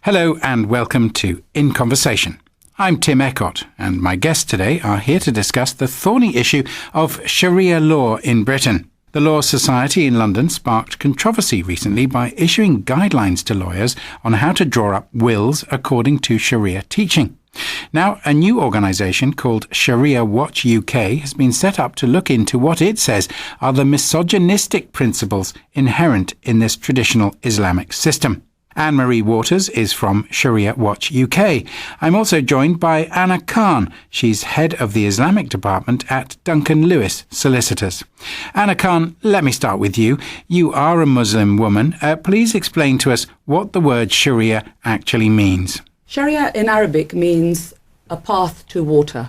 Hello and welcome to In Conversation. I'm Tim Ecott, and my guests today are here to discuss the thorny issue of Sharia law in Britain. The Law Society in London sparked controversy recently by issuing guidelines to lawyers on how to draw up wills according to Sharia teaching. Now, a new organisation called Sharia Watch UK has been set up to look into what it says are the misogynistic principles inherent in this traditional Islamic system. Anne-Marie Waters is from Sharia Watch UK. I'm also joined by Aina Khan. She's head of the Islamic department at Duncan Lewis Solicitors. Aina Khan, let me start with you. You are a Muslim woman. Please explain to us what the word Sharia actually means. Sharia in Arabic means a path to water.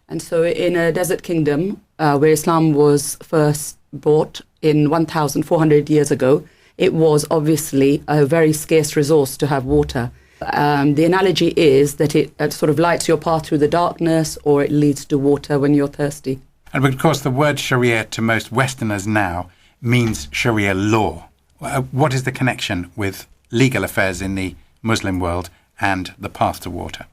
And so in a desert kingdom where Islam was first brought in 1,400 years ago, it was obviously a very scarce resource to have water. The analogy is that it sort of lights your path through the darkness, or it leads to water when you're thirsty. And of course, the word Sharia to most Westerners now means Sharia law. What is the connection with legal affairs in the Muslim world and the path to water?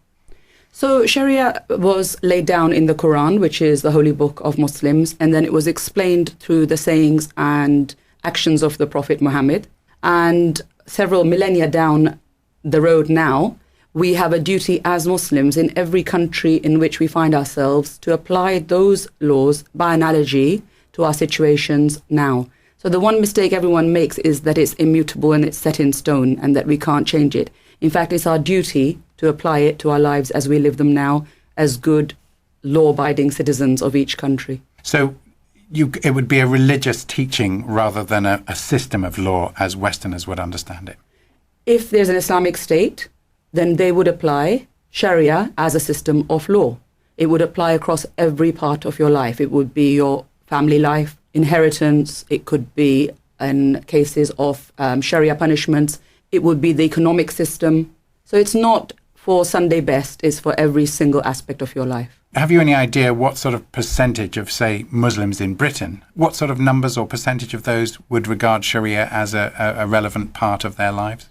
So Sharia was laid down in the Quran, which is the holy book of Muslims, and then it was explained through the sayings and actions of the Prophet Mohammed. And several millennia down the road now, we have a duty as Muslims in every country in which we find ourselves to apply those laws by analogy to our situations now. So the one mistake everyone makes is that it's immutable and it's set in stone and that we can't change it. In fact, it's our duty to apply it to our lives as we live them now as good law-abiding citizens of each country. So it would be a religious teaching rather than a system of law as Westerners would understand it. If there's an Islamic state, then they would apply Sharia as a system of law. It would apply across every part of your life. It would be your family life, inheritance. It could be in cases of Sharia punishments. It would be the economic system. So it's not for Sunday best, it's for every single aspect of your life. Have you any idea what sort of percentage of, say, Muslims in Britain, what sort of numbers or percentage of those would regard Sharia as a relevant part of their lives?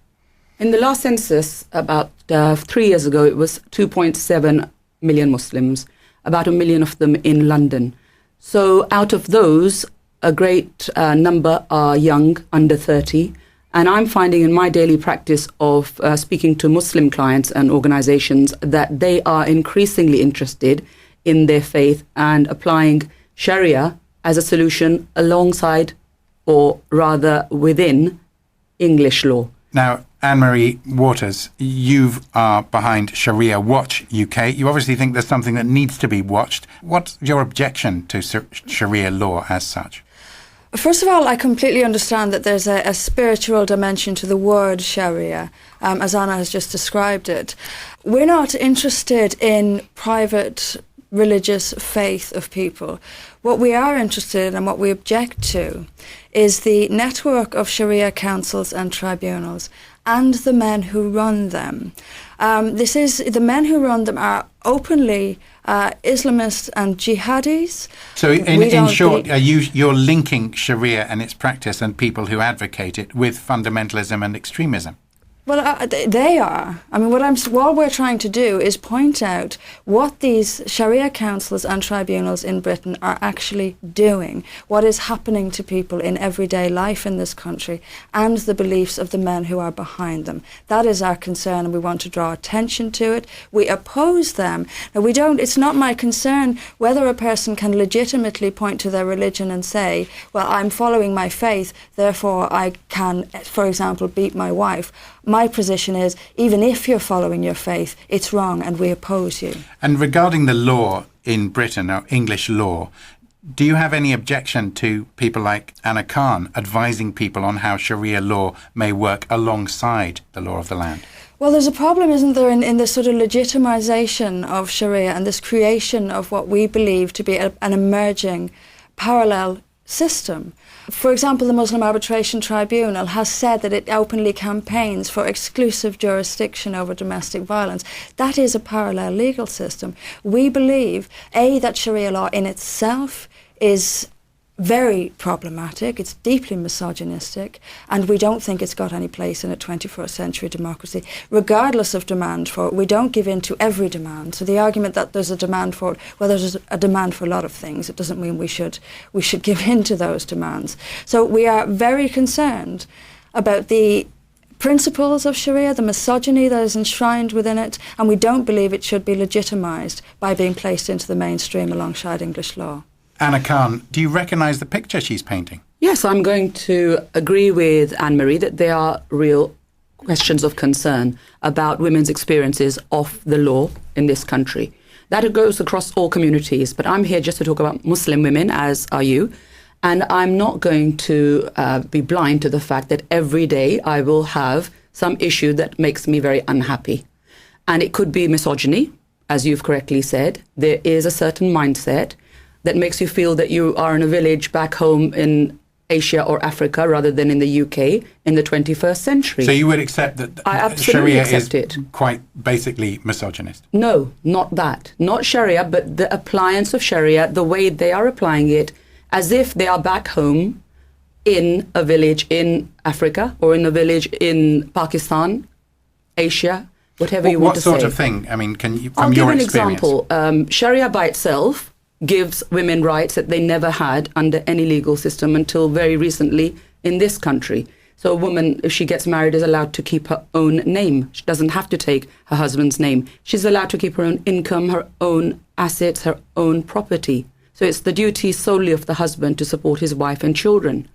In the last census, about 3 years ago, it was 2.7 million Muslims, about 1 million of them in London. So out of those, a great number are young, under 30. And I'm finding in my daily practice of speaking to Muslim clients and organizations that they are increasingly interested in their faith and applying Sharia as a solution alongside, or rather within, English law. Now, Anne-Marie Waters, you are behind Sharia Watch UK. You obviously think there's something that needs to be watched. What's your objection to Sharia law as such? First of all, I completely understand that there's a spiritual dimension to the word Sharia, as Aina has just described it. We're not interested in private religious faith of people. What we are interested in and what we object to is the network of Sharia councils and tribunals and the men who run them. The men who run them are openly Islamists and jihadis. So in short, you're linking Sharia and its practice and people who advocate it with fundamentalism and extremism? Well, they are. I mean, what we're trying to do is point out what these Sharia councils and tribunals in Britain are actually doing, what is happening to people in everyday life in this country, and the beliefs of the men who are behind them. That is our concern, and we want to draw attention to it. We oppose them. Now, it's not my concern whether a person can legitimately point to their religion and say, well, I'm following my faith, therefore I can, for example, beat my wife. My position is, even if you're following your faith, it's wrong and we oppose you. And regarding the law in Britain, or English law, do you have any objection to people like Aina Khan advising people on how Sharia law may work alongside the law of the land? Well, there's a problem, isn't there, in this sort of legitimization of Sharia and this creation of what we believe to be an emerging parallel system. For example, the Muslim Arbitration Tribunal has said that it openly campaigns for exclusive jurisdiction over domestic violence. That is a parallel legal system. We believe, A, that Sharia law in itself is very problematic, it's deeply misogynistic, and we don't think it's got any place in a 21st century democracy, regardless of demand for it. We don't give in to every demand. So the argument that there's a demand for it, well, there's a demand for a lot of things. It doesn't mean we should give in to those demands. So we are very concerned about the principles of Sharia, the misogyny that is enshrined within it, and we don't believe it should be legitimised by being placed into the mainstream alongside English law. Anna Khan, do you recognise the picture she's painting? Yes, I'm going to agree with Anne-Marie that there are real questions of concern about women's experiences of the law in this country. That goes across all communities, but I'm here just to talk about Muslim women, as are you. And I'm not going to be blind to the fact that every day I will have some issue that makes me very unhappy. And it could be misogyny, as you've correctly said. There is a certain mindset that makes you feel that you are in a village back home in Asia or Africa rather than in the UK in the 21st century. So you would accept that I absolutely Sharia accept is it. quite basically misogynist? No, not that. Not Sharia, but the appliance of Sharia, the way they are applying it, as if they are back home in a village in Africa or in a village in Pakistan, Asia, whatever you want to say. What sort of thing? I mean, can you, from I'll give your an experience? example. Sharia by itself gives women rights that they never had under any legal system until very recently in this country. So a woman, if she gets married, is allowed to keep her own name. She doesn't have to take her husband's name. She's allowed to keep her own income, her own assets, her own property. So it's the duty solely of the husband to support his wife and children.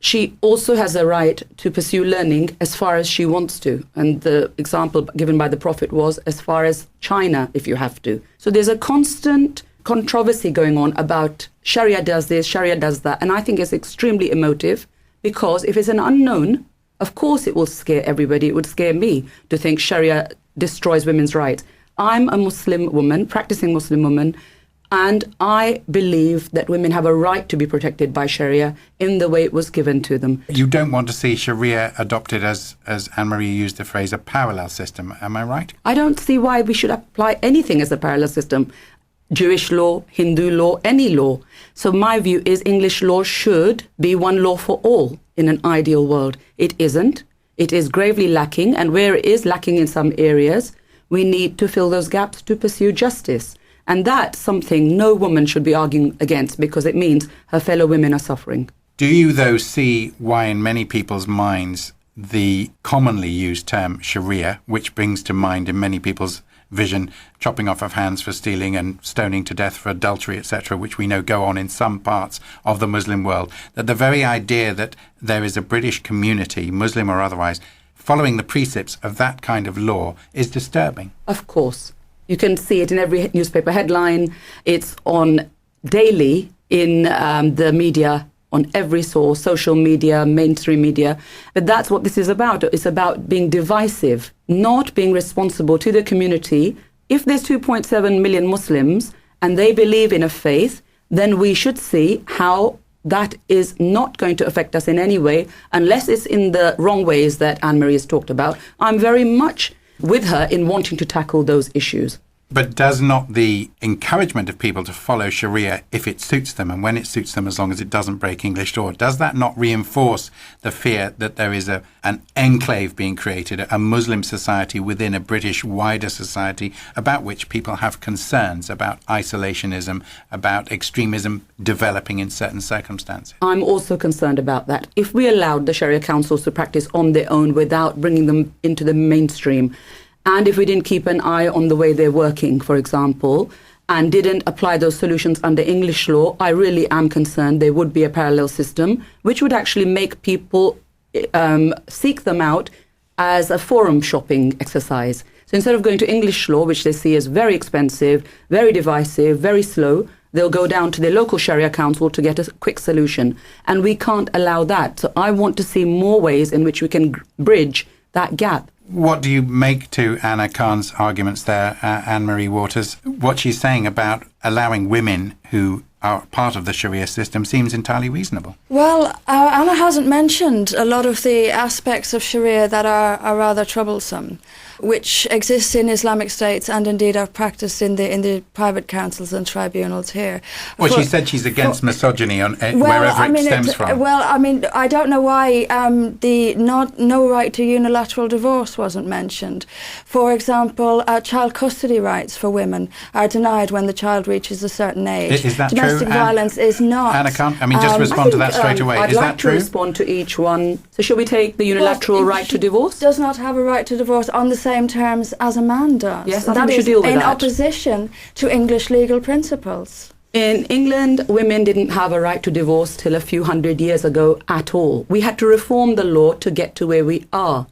She also has a right to pursue learning as far as she wants to. And the example given by the Prophet was as far as China, if you have to. So there's a constant controversy going on about Sharia does this, Sharia does that. And I think it's extremely emotive because if it's an unknown, of course it will scare everybody. It would scare me to think Sharia destroys women's rights. I'm a Muslim woman, practicing Muslim woman, and I believe that women have a right to be protected by Sharia in the way it was given to them. You don't want to see Sharia adopted as Anne-Marie used the phrase, a parallel system. Am I right? I don't see why we should apply anything as a parallel system. Jewish law, Hindu law, any law. So my view is English law should be one law for all in an ideal world. It isn't. It is gravely lacking, and where it is lacking in some areas, we need to fill those gaps to pursue justice. And that's something no woman should be arguing against because it means her fellow women are suffering. Do you, though, see why in many people's minds the commonly used term Sharia, which brings to mind in many people's vision chopping off of hands for stealing and stoning to death for adultery, etc., which we know go on in some parts of the Muslim world, that the very idea that there is a British community, Muslim or otherwise, following the precepts of that kind of law is disturbing? Of course. You can see it in every newspaper headline. It's on daily in the media, on every source, social media, mainstream media. But that's what this is about. It's about being divisive, not being responsible to the community. If there's 2.7 million Muslims and they believe in a faith, then we should see how that is not going to affect us in any way, unless it's in the wrong ways that Anne-Marie has talked about. I'm very much with her in wanting to tackle those issues. But does not the encouragement of people to follow Sharia if it suits them and when it suits them, as long as it doesn't break English law, does that not reinforce the fear that there is an enclave being created, a Muslim society within a British wider society about which people have concerns about isolationism, about extremism developing in certain circumstances? I'm also concerned about that. If we allowed the Sharia councils to practice on their own without bringing them into the mainstream, and if we didn't keep an eye on the way they're working, for example, and didn't apply those solutions under English law, I really am concerned there would be a parallel system, which would actually make people seek them out as a forum shopping exercise. So instead of going to English law, which they see as very expensive, very divisive, very slow, they'll go down to their local Sharia council to get a quick solution. And we can't allow that. So I want to see more ways in which we can bridge that gap. What do you make to Anna Khan's arguments there, Anne-Marie Waters? What she's saying about allowing women who are part of the Sharia system seems entirely reasonable. Well, Anna hasn't mentioned a lot of the aspects of Sharia that are rather troublesome, which exist in Islamic states and indeed are practiced in the private councils and tribunals here. Well, she said she's against misogyny wherever it stems from. Well, I mean, I don't know why the no right to unilateral divorce wasn't mentioned. For example, child custody rights for women are denied when the child reaches a certain age. Is that Domestic true? violence is not. Anna, just respond to that straight away. I'd Is like that true? to respond to each one. So should we take the unilateral right to divorce? Does not have a right to divorce on the same terms as a man does. Yes, I think that we should is deal with in that. opposition to English legal principles. In England, women didn't have a right to divorce till a few hundred years ago at all. We had to reform the law to get to where we are.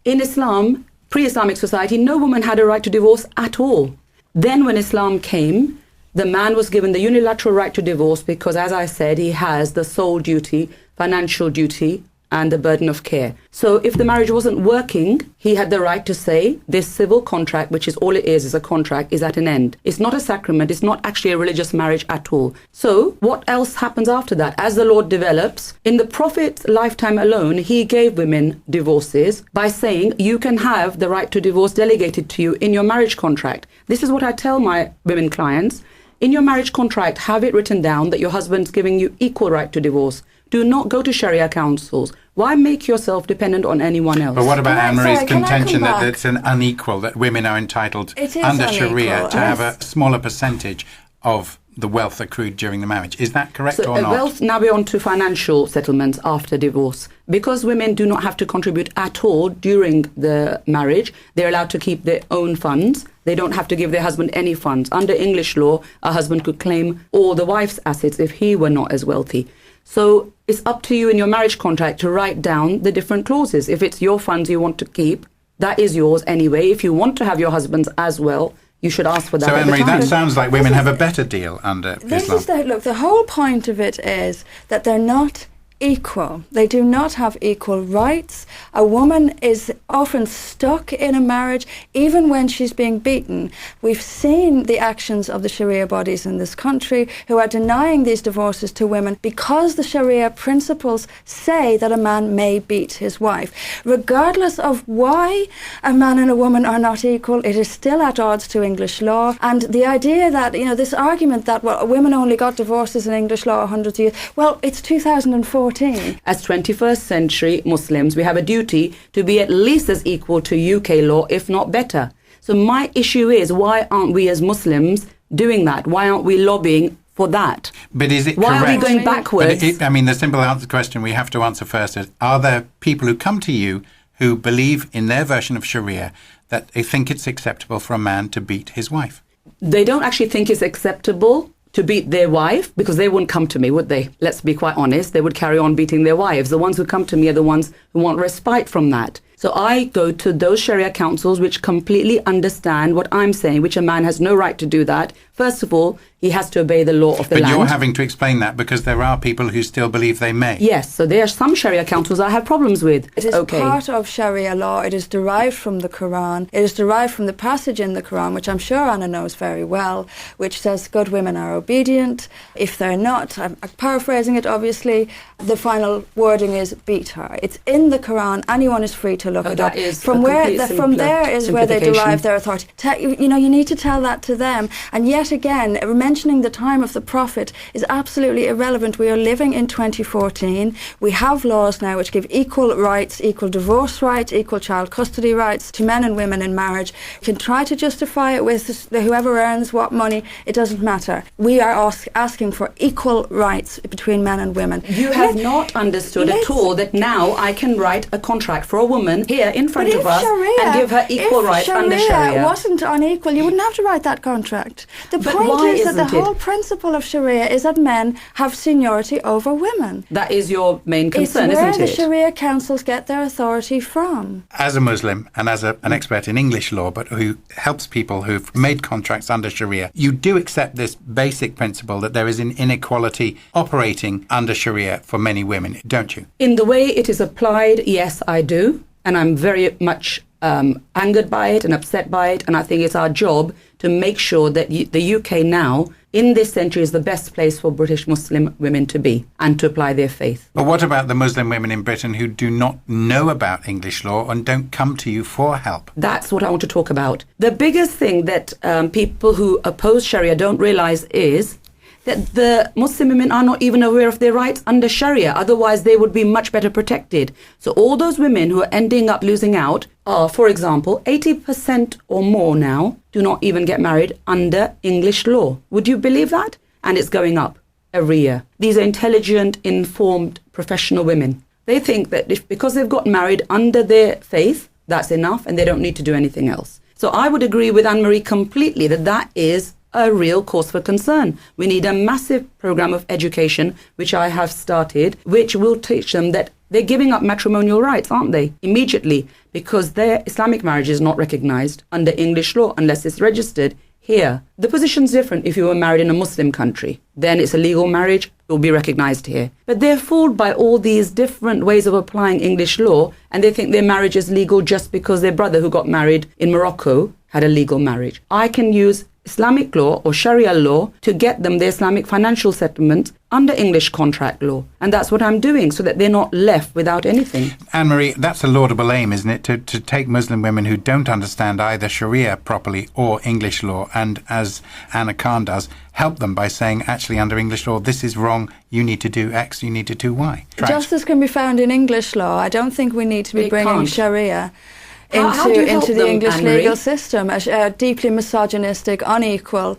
In Islam, pre-Islamic society, no woman had a right to divorce at all. Then when Islam came, the man was given the unilateral right to divorce because, as I said, he has the sole duty, financial duty, and the burden of care. So if the marriage wasn't working, he had the right to say this civil contract, which is all it is a contract, is at an end. It's not a sacrament. It's not actually a religious marriage at all. So what else happens after that? As the law develops, in the Prophet's lifetime alone, he gave women divorces by saying you can have the right to divorce delegated to you in your marriage contract. This is what I tell my women clients. In your marriage contract, have it written down that your husband's giving you equal right to divorce. Do not go to Sharia councils. Why make yourself dependent on anyone else? But what about Anne-Marie's can I contention come that back? it's an unequal, that women are entitled It is under unequal, Sharia to have a yes. smaller percentage of the wealth accrued during the marriage? Is that correct or not? Wealth, now we're on to financial settlements after divorce. Because women do not have to contribute at all during the marriage, they're allowed to keep their own funds. They don't have to give their husband any funds. Under English law, a husband could claim all the wife's assets if he were not as wealthy. So it's up to you in your marriage contract to write down the different clauses. If it's your funds you want to keep, that is yours anyway. If you want to have your husband's as well, you should ask for that. So, at the Anne-Marie, that time. sounds like women have a better deal under Islam. Look, the whole point of it is that they're not equal. They do not have equal rights. A woman is often stuck in a marriage even when she's being beaten. We've seen the actions of the Sharia bodies in this country who are denying these divorces to women because the Sharia principles say that a man may beat his wife. Regardless of why a man and a woman are not equal, it is still at odds to English law. And the idea that, this argument that, women only got divorces in English law 100 years, well, it's 2014. As 21st century Muslims, we have a duty to be at least as equal to UK law, if not better. So my issue is, why aren't we as Muslims doing that? Why aren't we lobbying for that? But is it Why correct? are we going backwards? The simple question we have to answer first is, are there people who come to you who believe in their version of Sharia that they think it's acceptable for a man to beat his wife? They don't actually think it's acceptable to beat their wife, because they wouldn't come to me, would they? Let's be quite honest. They would carry on beating their wives. The ones who come to me are the ones who want respite from that. So I go to those Sharia councils which completely understand what I'm saying, which a man has no right to do that. First of all, he has to obey the law of the land. But you're having to explain that because there are people who still believe they may. Yes, so there are some Sharia councils I have problems with. It is part of Sharia law. It is derived from the Quran. It is derived from the passage in the Quran, which I'm sure Anna knows very well, which says good women are obedient. If they're not, I'm paraphrasing it obviously, the final wording is beat her. It's in the Quran. Anyone is free to look it up. From there is where they derive their authority. You need to tell that to them. And yet again, mentioning the time of the Prophet is absolutely irrelevant. We are living in 2014. We have laws now which give equal rights, equal divorce rights, equal child custody rights to men and women in marriage. You can try to justify it with whoever earns what money. It doesn't matter. We are asking for equal rights between men and women. You have not understood at all that now I can write a contract for a woman here in front of us and give her equal rights under Sharia. If Sharia wasn't unequal, you wouldn't have to write that contract. The point is that the whole principle of Sharia is that men have seniority over women. That is your main concern, isn't it? It's where the Sharia councils get their authority from. As a Muslim and as an expert in English law, but who helps people who've made contracts under Sharia, you do accept this basic principle that there is an inequality operating under Sharia for many women, don't you? In the way it is applied, yes, I do. And I'm very much angered by it and upset by it. And I think it's our job to make sure that the UK now, in this century, is the best place for British Muslim women to be and to apply their faith. But what about the Muslim women in Britain who do not know about English law and don't come to you for help? That's what I want to talk about. The biggest thing that people who oppose Sharia don't realise is that the Muslim women are not even aware of their rights under Sharia. Otherwise, they would be much better protected. So all those women who are ending up losing out are, for example, 80% or more now do not even get married under English law. Would you believe that? And it's going up every year. These are intelligent, informed, professional women. They think that because they've got married under their faith, that's enough and they don't need to do anything else. So I would agree with Anne-Marie completely that is a real cause for concern. We need a massive program of education, which I have started, which will teach them that they're giving up matrimonial rights, aren't they? Immediately, because their Islamic marriage is not recognized under English law unless it's registered here. The position's different if you were married in a Muslim country. Then it's a legal marriage, it will be recognized here. But they're fooled by all these different ways of applying English law, and they think their marriage is legal just because their brother who got married in Morocco had a legal marriage. I can use Islamic law or Sharia law to get them their Islamic financial settlement under English contract law. And that's what I'm doing so that they're not left without anything. Anne-Marie, that's a laudable aim, isn't it? To take Muslim women who don't understand either Sharia properly or English law and, as Anna Khan does, help them by saying, actually, under English law, this is wrong, you need to do X, you need to do Y. Justice can be found in English law. I don't think we need to be bringing Sharia into the English legal system, a deeply misogynistic, unequal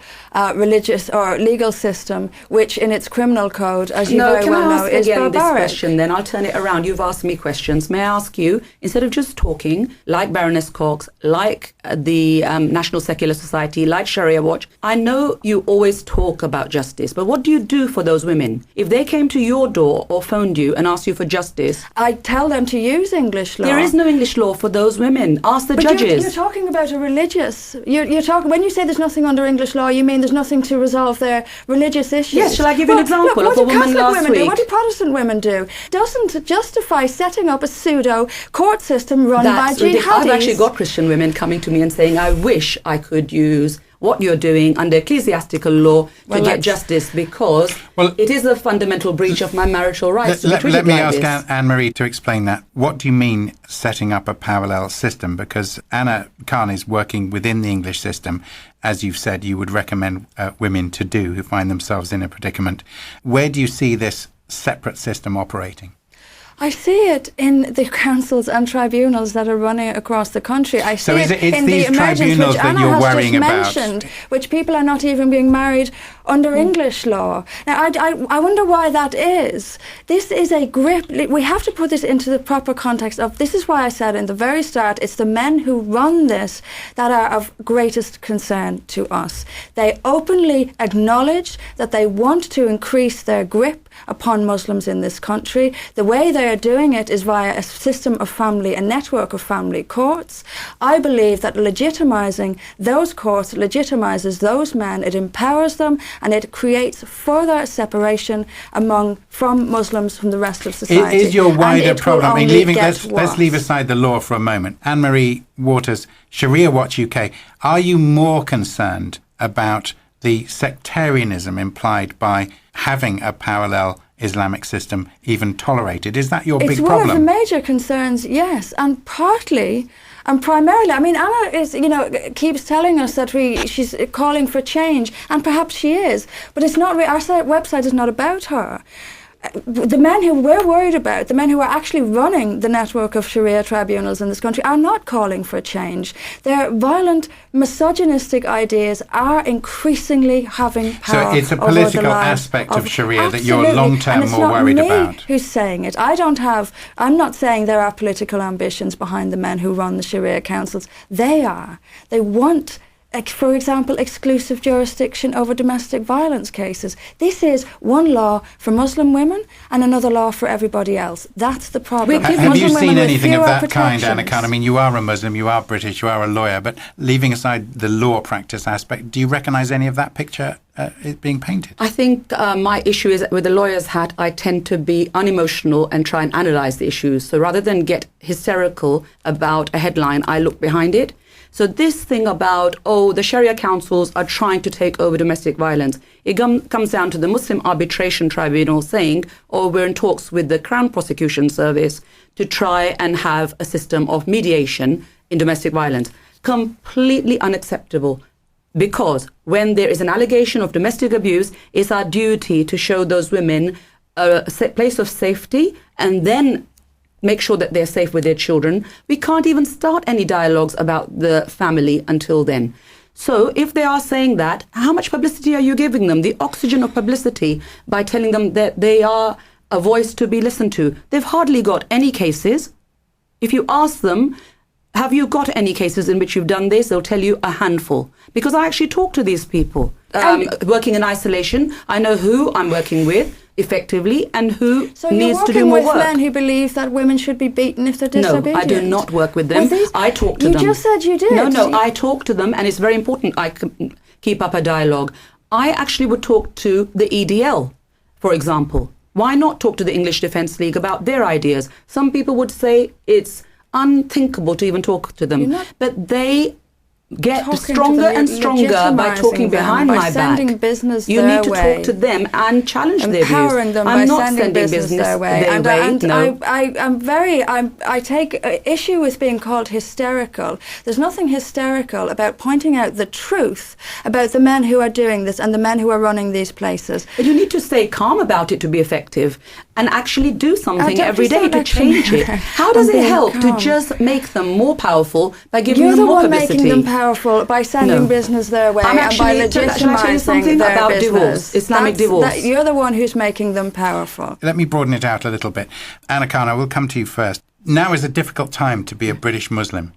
religious or legal system, which in its criminal code, as you very well know, is barbaric. This question, then I'll turn it around. You've asked me questions. May I ask you, instead of just talking, like Baroness Cox, like the National Secular Society, like Sharia Watch, I know you always talk about justice, but what do you do for those women? If they came to your door or phoned you and asked you for justice, I tell them to use English law. There is no English law for those women. Ask the judges. You're talking about a religious. You're talking when you say there's nothing under English law. You mean there's nothing to resolve their religious issues. Yes. Shall I give you an example of a woman last week? What do Protestant women do? Doesn't justify setting up a pseudo court system run by jihadis. I've actually got Christian women coming to me and saying, "I wish I could use what you're doing under ecclesiastical law to get justice because it is a fundamental breach of my marital rights to be treated Let me like ask Anne-Marie to explain that. What do you mean setting up a parallel system? Because Anna Khan is working within the English system, as you've said you would recommend women to do who find themselves in a predicament. Where do you see this separate system operating? I see it in the councils and tribunals that are running across the country. I see it in the emergence which Anna has just mentioned, which people are not even being married under English law. Now, I wonder why that is. This is a grip. We have to put this into the proper context of, this is why I said in the very start, it's the men who run this that are of greatest concern to us. They openly acknowledge that they want to increase their grip upon Muslims in this country. The way they are doing it is via a system of family, a network of family courts. I believe that legitimising those courts legitimises those men, it empowers them, and it creates further separation from Muslims from the rest of society. Is your wider problem, let's leave aside the law for a moment. Anne-Marie Waters, Sharia Watch UK, are you more concerned about the sectarianism implied by having a parallel Islamic system even tolerated? Is that your big problem? It's one of the major concerns, yes, and partly and primarily, I mean, Anna keeps telling us that she's calling for change, and perhaps she is, but it's not. Our website is not about her. The men who we're worried about, the men who are actually running the network of Sharia tribunals in this country, are not calling for change. Their violent, misogynistic ideas are increasingly having power. So it's a political aspect of Sharia that you're long-term more worried about. And it's not me who's saying it. I'm not saying there are political ambitions behind the men who run the Sharia councils. They are. They want, for example, exclusive jurisdiction over domestic violence cases. This is one law for Muslim women and another law for everybody else. That's the problem. Have you seen anything of that kind, Anna Khan? I mean, you are a Muslim, you are British, you are a lawyer, but leaving aside the law practice aspect, do you recognise any of that picture it being painted? I think my issue is that with the lawyer's hat, I tend to be unemotional and try and analyze the issues. So rather than get hysterical about a headline, I look behind it. So this thing about, the Sharia councils are trying to take over domestic violence, it comes down to the Muslim Arbitration Tribunal saying, we're in talks with the Crown Prosecution Service to try and have a system of mediation in domestic violence. Completely unacceptable. Because when there is an allegation of domestic abuse, it's our duty to show those women a place of safety and then make sure that they're safe with their children. We can't even start any dialogues about the family until then. So if they are saying that, how much publicity are you giving them? The oxygen of publicity by telling them that they are a voice to be listened to. They've hardly got any cases. If you ask them, have you got any cases in which you've done this? They'll tell you a handful. Because I actually talk to these people. Working in isolation, I know who I'm working with effectively and who needs to do more work. So you're working with men who believe that women should be beaten if they're disobedient? No, I do not work with them. I talk to them. You just said you did. No, I talk to them, and it's very important I keep up a dialogue. I actually would talk to the EDL, for example. Why not talk to the English Defence League about their ideas? Some people would say it's unthinkable to even talk to them, but they get stronger and stronger by talking behind my back. You need to talk to them and challenge their views. Empowering them by sending business their way. I take issue with being called hysterical. There's nothing hysterical about pointing out the truth about the men who are doing this and the men who are running these places. But you need to stay calm about it to be effective and actually do something every day to change it. How does it help to just make them more powerful by giving them more publicity? Making them powerful by sending business their way and by legitimizing their business. Divorce, Islamic divorce. You're the one who's making them powerful. Let me broaden it out a little bit. Aina, we'll come to you first. Now is a difficult time to be a British Muslim.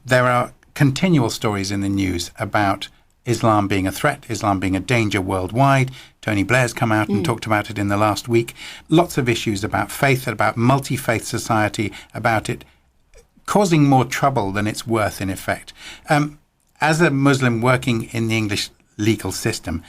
There are continual stories in the news about Islam being a threat, Islam being a danger worldwide. Tony Blair's come out and talked about it in the last week. Lots of issues about faith, about multi-faith society, about it causing more trouble than it's worth, in effect. As a Muslim working in the English legal system,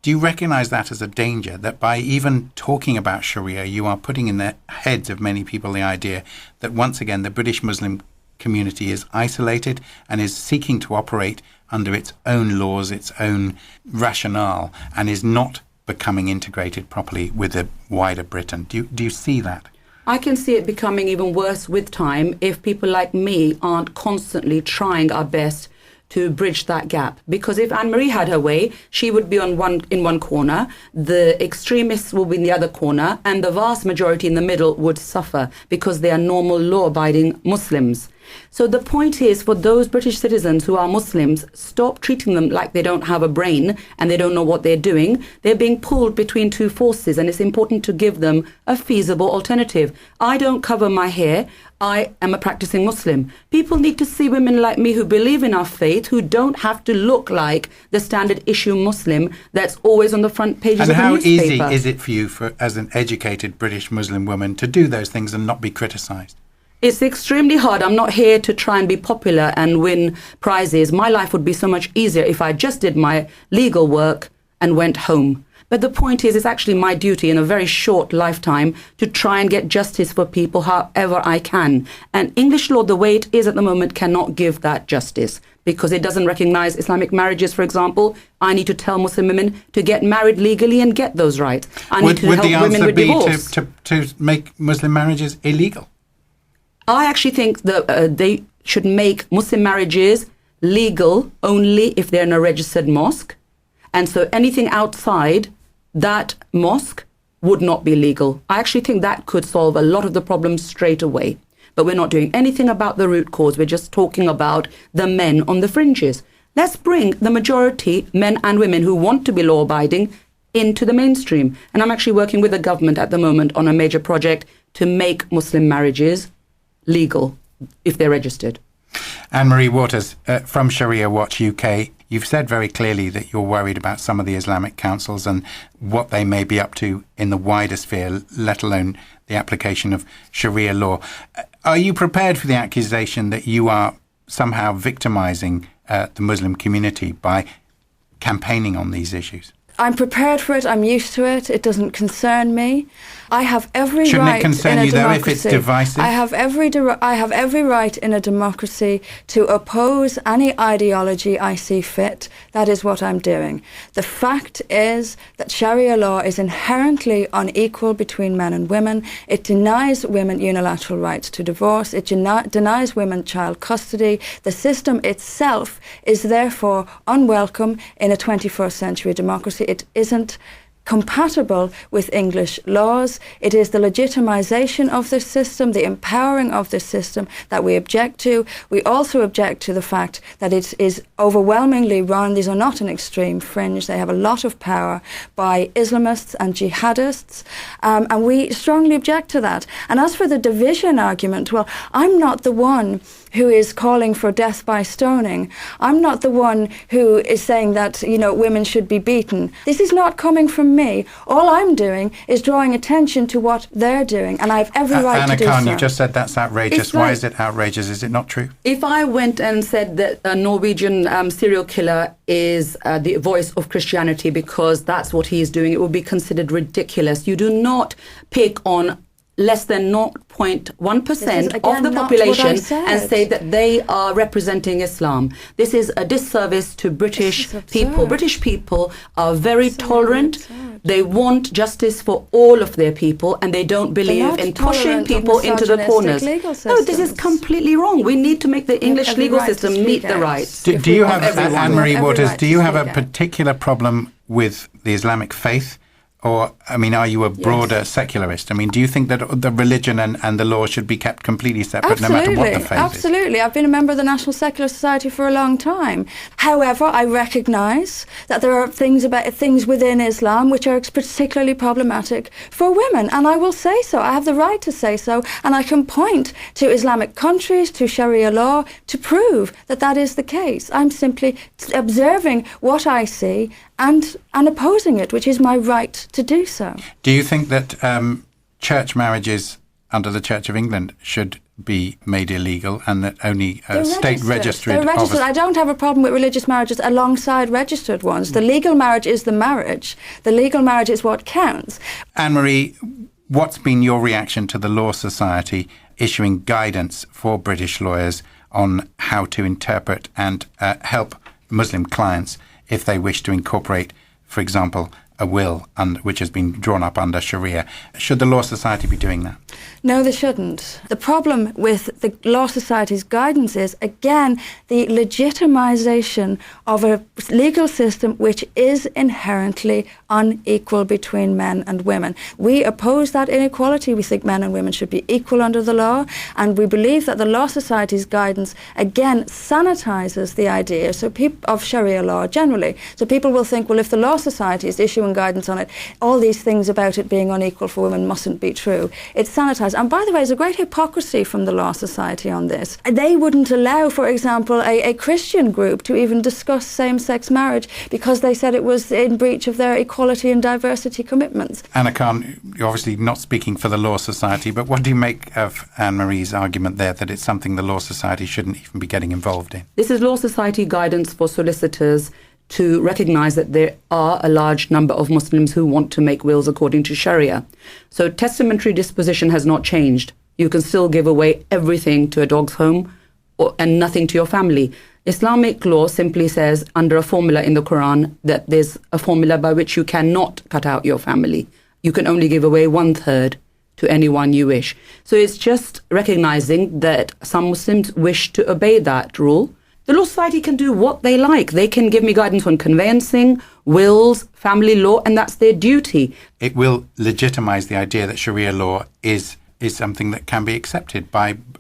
do you recognize that as a danger, that by even talking about Sharia, you are putting in the heads of many people the idea that once again the British Muslim community is isolated and is seeking to operate under its own laws, its own rationale, and is not becoming integrated properly with the wider Britain? Do you see that? I can see it becoming even worse with time if people like me aren't constantly trying our best to bridge that gap. Because if Anne-Marie had her way, she would be in one corner, the extremists will be in the other corner, and the vast majority in the middle would suffer because they are normal law-abiding Muslims. So the point is, for those British citizens who are Muslims, stop treating them like they don't have a brain and they don't know what they're doing. They're being pulled between two forces, and it's important to give them a feasible alternative. I don't cover my hair. I am a practicing Muslim. People need to see women like me who believe in our faith, who don't have to look like the standard issue Muslim that's always on the front pages of the newspaper. And how easy is it for you, as an educated British Muslim woman, to do those things and not be criticised? It's extremely hard. I'm not here to try and be popular and win prizes. My life would be so much easier if I just did my legal work and went home. But the point is, it's actually my duty in a very short lifetime to try and get justice for people however I can. And English law, the way it is at the moment, cannot give that justice because it doesn't recognize Islamic marriages, for example. I need to tell Muslim women to get married legally and get those rights. I need to help women with divorce. Would the answer be to make Muslim marriages illegal? I actually think that they should make Muslim marriages legal only if they're in a registered mosque. And so anything outside that mosque would not be legal. I actually think that could solve a lot of the problems straight away. But we're not doing anything about the root cause. We're just talking about the men on the fringes. Let's bring the majority, men and women who want to be law-abiding, into the mainstream. And I'm actually working with the government at the moment on a major project to make Muslim marriages legal if they're registered. Anne-Marie Waters from Sharia Watch UK, you've said very clearly that you're worried about some of the Islamic councils and what they may be up to in the wider sphere, let alone the application of Sharia law. Are you prepared for the accusation that you are somehow victimizing the Muslim community by campaigning on these issues? I'm prepared for it. I'm used to it. It doesn't concern me. I have every Shouldn't right it concern in a you, though, democracy. if it's divisive? I have every right in a democracy to oppose any ideology I see fit. That is what I'm doing. The fact is that Sharia law is inherently unequal between men and women. It denies women unilateral rights to divorce. It denies women child custody. The system itself is therefore unwelcome in a 21st century democracy. It isn't compatible with English laws. It is the legitimisation of this system, the empowering of this system that we object to. We also object to the fact that it is overwhelmingly run, these are not an extreme fringe, they have a lot of power, by Islamists and jihadists, and we strongly object to that. And as for the division argument, well, I'm not the one who is calling for death by stoning. I'm not the one who is saying that, women should be beaten. This is not coming from me. All I'm doing is drawing attention to what they're doing, and I have every right to do so. Anna Khan, you just said that's outrageous. Why is it outrageous? Is it not true? If I went and said that a Norwegian serial killer is the voice of Christianity because that's what he is doing, it would be considered ridiculous. You do not pick on less than 0.1% of the population and say that they are representing Islam. This is a disservice to British people. British people are very tolerant. They want justice for all of their people, and they don't believe in pushing people into the corners. No, this is completely wrong. We need to make the English legal system meet the rights. Do you have, Anne-Marie Waters, do you have a particular problem with the Islamic faith? Or, are you a broader secularist? Do you think that the religion and the law should be kept completely separate no matter what the faith is? Absolutely. I've been a member of the National Secular Society for a long time. However, I recognise that there are things within Islam which are particularly problematic for women, and I will say so. I have the right to say so, and I can point to Islamic countries, to Sharia law, to prove that that is the case. I'm simply observing what I see and opposing it, which is my right to do so. Do you think that church marriages under the Church of England should be made illegal, and that only state registered? They're registered. I don't have a problem with religious marriages alongside registered ones. The legal marriage is the marriage. The legal marriage is what counts. Anne-Marie, what's been your reaction to the Law Society issuing guidance for British lawyers on how to interpret and help Muslim clients if they wish to incorporate, for example, a will which has been drawn up under Sharia? Should the Law Society be doing that? No, they shouldn't. The problem with the Law Society's guidance is, again, the legitimisation of a legal system which is inherently unequal between men and women. We oppose that inequality. We think men and women should be equal under the law, and we believe that the Law Society's guidance, again, sanitises the idea of Sharia law generally. So people will think, well, if the Law Society is issuing guidance on it, all these things about it being unequal for women mustn't be true. It's sanitised. And by the way, there's a great hypocrisy from the Law Society on this. They wouldn't allow, for example, a Christian group to even discuss same-sex marriage because they said it was in breach of their equality and diversity commitments. Anna Khan, you're obviously not speaking for the Law Society, but what do you make of Anne-Marie's argument there that it's something the Law Society shouldn't even be getting involved in? This is Law Society guidance for solicitors to recognise that there are a large number of Muslims who want to make wills according to Sharia. So testamentary disposition has not changed. You can still give away everything to a dog's home and nothing to your family. Islamic law simply says under a formula in the Quran that there's a formula by which you cannot cut out your family. You can only give away 1/3 to anyone you wish. So it's just recognising that some Muslims wish to obey that rule. The Law Society can do what they like. They can give me guidance on conveyancing, wills, family law, and that's their duty. It will legitimise the idea that Sharia law is something that can be accepted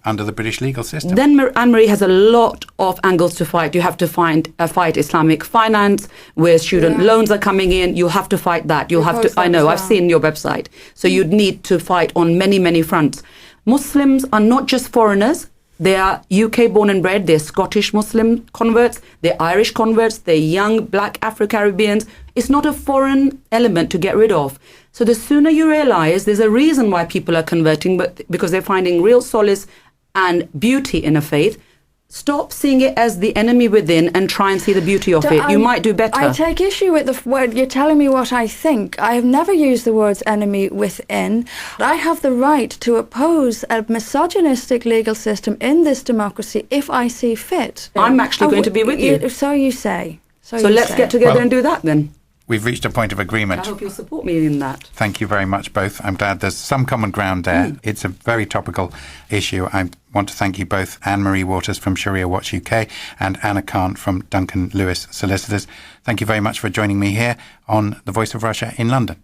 under the British legal system. Then Anne-Marie has a lot of angles to fight. You have to fight Islamic finance, where student loans are coming in. You have to fight that. I know, I've seen your website. So you'd need to fight on many, many fronts. Muslims are not just foreigners. They are UK born and bred, they're Scottish Muslim converts, they're Irish converts, they're young black Afro-Caribbeans. It's not a foreign element to get rid of. So the sooner you realise there's a reason why people are converting, but because they're finding real solace and beauty in a faith, Stop seeing it as the enemy within and try and see the beauty of it. You might do better. I take issue with the word, you're telling me what I think. I have never used the words enemy within. I have the right to oppose a misogynistic legal system in this democracy if I see fit. I'm actually going to be with you. So you say. So let's get together and do that then. We've reached a point of agreement. I hope you'll support me in that. Thank you very much, both. I'm glad there's some common ground there. It's a very topical issue. I want to thank you both, Anne-Marie Waters from Sharia Watch UK and Anna Khan from Duncan Lewis Solicitors. Thank you very much for joining me here on The Voice of Russia in London.